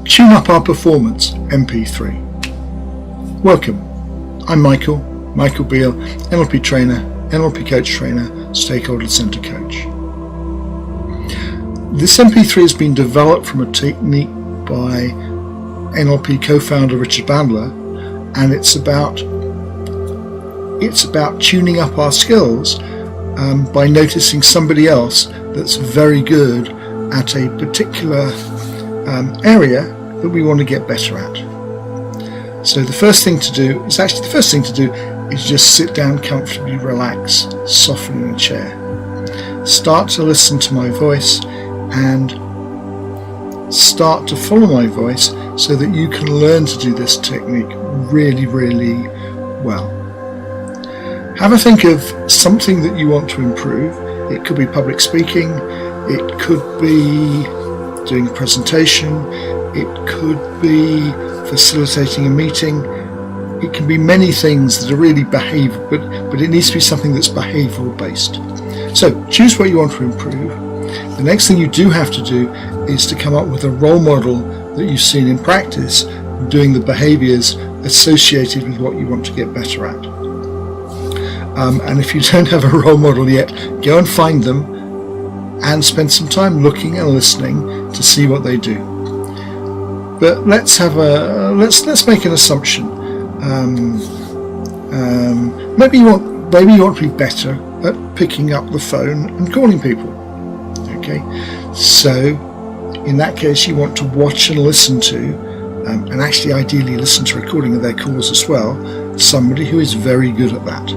Tune Up Our Performance MP3. Welcome, I'm Michael BEALE, NLP trainer, NLP coach trainer, stakeholder center coach. This MP3 has been developed from a technique by NLP co-founder Richard Bandler, and it's about tuning up our skills by noticing somebody else that's very good at a particular area that we want to get better at. So the first thing to do is just sit down comfortably, relax, soften in the chair. Start to listen to my voice and start to follow my voice so that you can learn to do this technique really, really well. Have a think of something that you want to improve. It could be public speaking, it could be doing a presentation, it could be facilitating a meeting. It can be many things that are really behavioral, but it needs to be something that's behavioral based. So choose what you want to improve. The next thing you do have to do is to come up with a role model that you've seen in practice doing the behaviors associated with what you want to get better at. And if you don't have a role model yet, go and find them and spend some time looking and listening to see what they do. But let's make an assumption. Maybe you want to be better at picking up the phone and calling people. Okay, so in that case, you want to watch and listen to, and actually ideally listen to recording of their calls as well, somebody who is very good at that.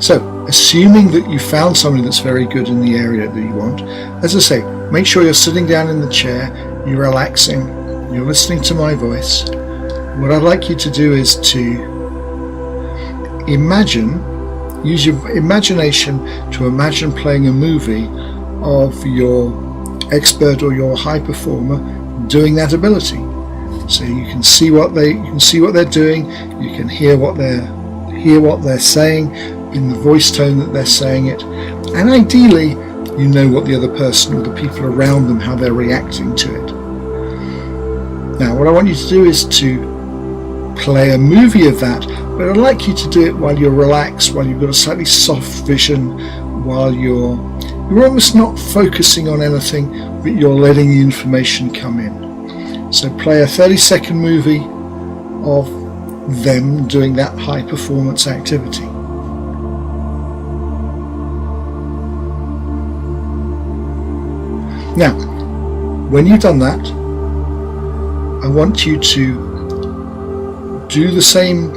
So, assuming that you found somebody that's very good in the area that you want, as I say, make sure you're sitting down in the chair, you're relaxing, you're listening to my voice. What I'd like you to do is to use your imagination to imagine playing a movie of your expert or your high performer doing that ability. So you can see what they're doing, you can hear what they're saying in the voice tone that they're saying it, and ideally you know what the other person or the people around them, how they're reacting to it. Now what I want you to do is to play a movie of that, but I'd like you to do it while you're relaxed, while you've got a slightly soft vision, while you're almost not focusing on anything, but you're letting the information come in. So play a 30-second movie of them doing that high performance activity. Now, when you've done that, I want you to do the same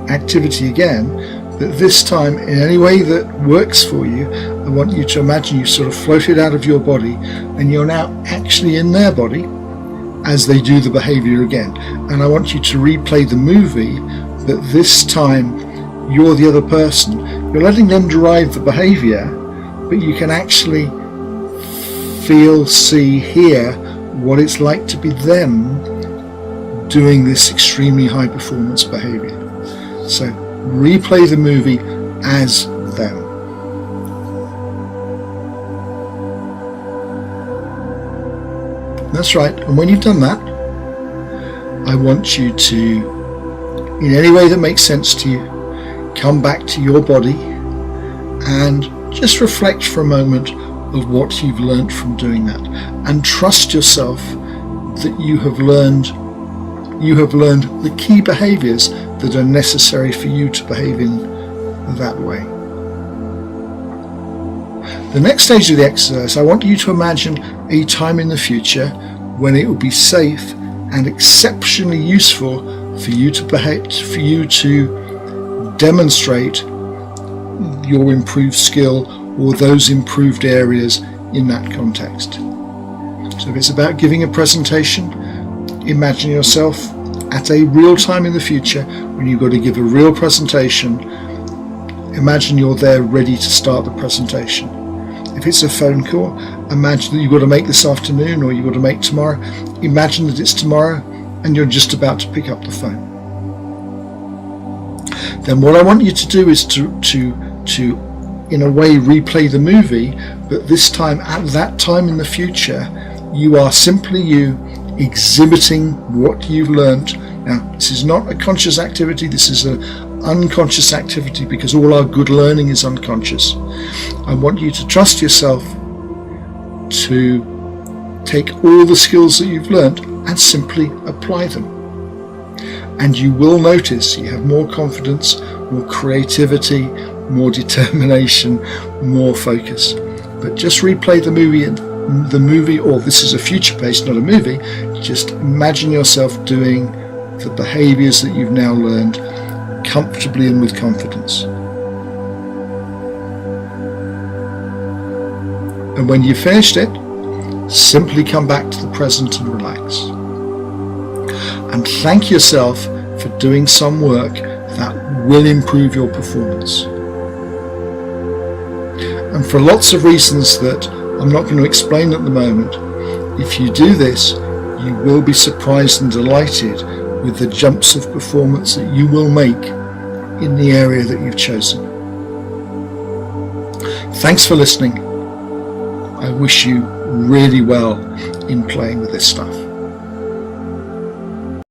activity again, but this time in any way that works for you. I want you to imagine you sort of floated out of your body and you're now actually in their body as they do the behavior again. And I want you to replay the movie, but this time you're the other person. You're letting them drive the behavior, but you can actually feel, see, hear what it's like to be them doing this extremely high performance behavior. So replay the movie as them. That's right, and when you've done that, I want you to, in any way that makes sense to you, come back to your body and just reflect for a moment of what you've learned from doing that, and trust yourself that you have learned the key behaviors that are necessary for you to behave in that way. The next stage of the exercise, I want you to imagine a time in the future when it will be safe and exceptionally useful for you to demonstrate your improved skill or those improved areas in that context. So if it's about giving a presentation, imagine yourself at a real time in the future when you've got to give a real presentation. Imagine you're there ready to start the presentation. If it's a phone call, imagine that you've got to make this afternoon or you've got to make tomorrow. Imagine that it's tomorrow and you're just about to pick up the phone. Then what I want you to do is to in a way replay the movie, but this time, at that time in the future, You are simply you exhibiting what you've learnt. Now, this is not a conscious activity, this is an unconscious activity, because all our good learning is unconscious. I want you to trust yourself to take all the skills that you've learnt and simply apply them. And you will notice you have more confidence, more creativity, more determination, more focus. But just replay the movie, or this is a future pace, not a movie. Just imagine yourself doing the behaviours that you've now learned comfortably and with confidence. And when you've finished it, simply come back to the present and relax. And thank yourself for doing some work that will improve your performance. And for lots of reasons that I'm not going to explain at the moment, if you do this, you will be surprised and delighted with the jumps of performance that you will make in the area that you've chosen. Thanks for listening. I wish you really well in playing with this stuff.